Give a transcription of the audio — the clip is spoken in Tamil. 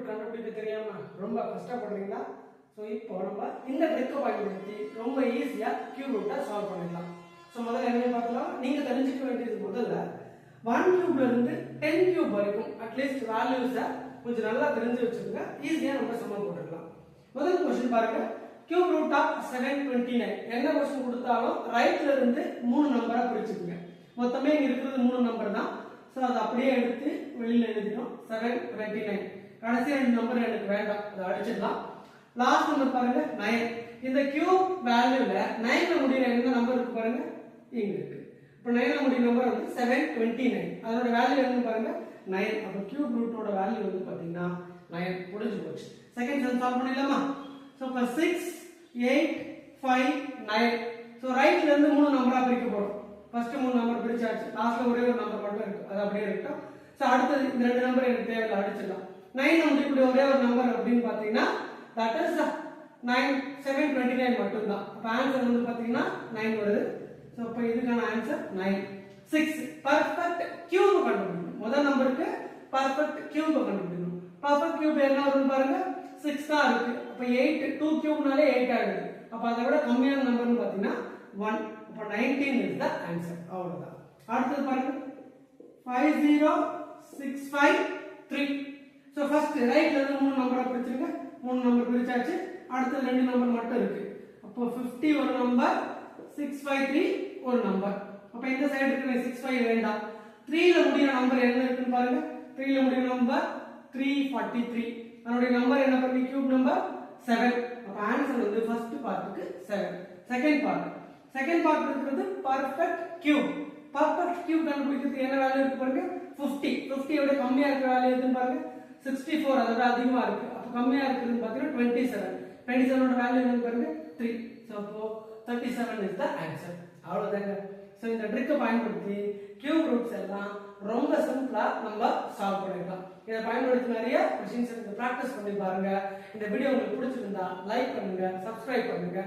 ரூட் கண்டுபிடிக்க தெரியாம ரொம்ப கஷ்டப்படுறீங்களா? ஸோ இப்போ நம்ம இந்த ட்ரிக்கை பயன்படுத்தி ரொம்ப ஈஸியா கியூப் ரூட்டை சால்வ் பண்ணிடலாம். ஸோ முதல்ல என்ன பார்க்கலாம். நீங்க தெரிஞ்சுக்க வேண்டியது முதல்ல 1 கியூப்ல இருந்து 10 கியூப் வரைக்கும் அட்லீஸ்ட் வேல்யூஸை கொஞ்சம் நல்லா தெரிஞ்சு வச்சுக்கோங்க. ஈஸியா நம்ம சம்மன் போட்டுக்கலாம். முதல் क्वेश्चन பாருங்க. Cube root of 729. என்ன क्वेश्चन கொடுத்தாலும் ரைட்ல இருந்து 3 நம்பரா பிரிச்சுக்கோங்க. மொத்தமே இங்க இருக்கிறது 3 நம்பர் தான். சோ அதை அப்படியே எடுத்து வெளியில எழுதிட்டோம். 729. கடைசி 2 நம்பர் எனக்கு வேண்டாம். அதை அடிச்சிடலாம். லாஸ்ட் நம்பர் பாருங்க 9. இந்த கியூப் வேல்யூல 9ல முடியற எந்த நம்பர் இருக்கு பாருங்க, இங்க இருக்கு. இப்போ 9ல முடியற நம்பர் வந்து 729. அதோட வேல்யூ என்னன்னு பாருங்க 9. அப்ப கியூப் ரூட்டோட வேல்யூ வந்து பாத்தீங்கன்னா 9. முடிஞ்சு போச்சு. செகண்ட் சம் சால்வ் பண்ணிடலாமா? சோ இப்போ 6 8 5 9. சோ ரைட்ல இருந்து 3 நம்பரா பிரிக்க போறோம். ஃபர்ஸ்ட் 3 நம்பர் பிரிச்சாச்சு. லாஸ்ட்ல ஒரே ஒரு நம்பர் மட்டும் இருக்கு. அது அப்படியே இருக்கட்டும். சோ அடுத்து இந்த 2 நம்பர் எனக்கு தேவையில்லை, அடிச்சிடலாம். 9ல முடியக்கூடிய ஒரே ஒரு நம்பர் அப்படின்னு பாத்தீங்கன்னா that is 9 729 மட்டும் தான். அப்ப ஆன்சர் வந்து பாத்தீங்கன்னா 9 வருது. சோ அப்ப இதுக்கான ஆன்சர் 9. 6 பெர்ஃபெக்ட் கியூப் கண்டுபிடிக்கணும். முதல் நம்பருக்கு பெர்ஃபெக்ட் கியூப் கண்டுபிடிக்கணும். பெர்ஃபெக்ட் கியூப் என்ன வரும்னு பாருங்க 6 தான் இருக்கு. அப்ப 8 2 கியூப்னாலே 8 ஆகுது. அப்ப அதை விட கம்மியான நம்பர்னு பாத்தீங்கன்னா 1. அப்ப 19 is the answer. அவ்வளவுதான். அடுத்து பாருங்க 50653. சோ ஃபர்ஸ்ட் ரைட்ல இருந்து 3 நம்பரை பிரிச்சிருங்க. 3 நம்பர் பிரிச்சாச்சு. அடுத்து 2 நம்பர் மட்டும் இருக்கு. அப்போ 50 ஒரு நம்பர், 653 ஒரு நம்பர். அப்ப இந்த சைடு இருக்கு 65 வேண்டாம். 3ல முடியற நம்பர் என்ன இருக்குன்னு பாருங்க. 3ல முடியற நம்பர் 343. அதனுடைய நம்பர் என்ன பாருங்க, கியூப் நம்பர் 7. அப்ப ஆன்சர் வந்து ஃபர்ஸ்ட் பார்ட்டுக்கு 7. செகண்ட் பார்ட் இருக்கிறது பெர்ஃபெக்ட் கியூப். பெர்ஃபெக்ட் கியூப் கண்டுபிடிக்கிறதுக்கு என்ன வேல்யூ இருக்கு பாருங்க 50. 50 விட கம்மியா இருக்கிற வேல்யூ எதுன்னு பாருங்க 64. அதோட அதிகமா இருக்கு. அப்ப கம்மியா இருக்குதுன்னு பாத்தீங்கன்னா 27. 27 ஓட வேல்யூ என்னன்னு பாருங்க 3. சோ அப்போ 37 is the answer. அவ்வளவுதாங்க. சோ இந்த ட்ரிக்கை பயன்படுத்தி கியூப் ரூட்ஸ் எல்லாம் ரொம்ப சிம்பிளா நம்ம சால்வ் பண்ணிடலாம். இதை பயன்படுத்தி நிறைய क्वेश्चंस பிராக்டிஸ் பண்ணி பாருங்க. இந்த வீடியோ உங்களுக்கு பிடிச்சிருந்தா லைக் பண்ணுங்க, சப்ஸ்கிரைப் பண்ணுங்க.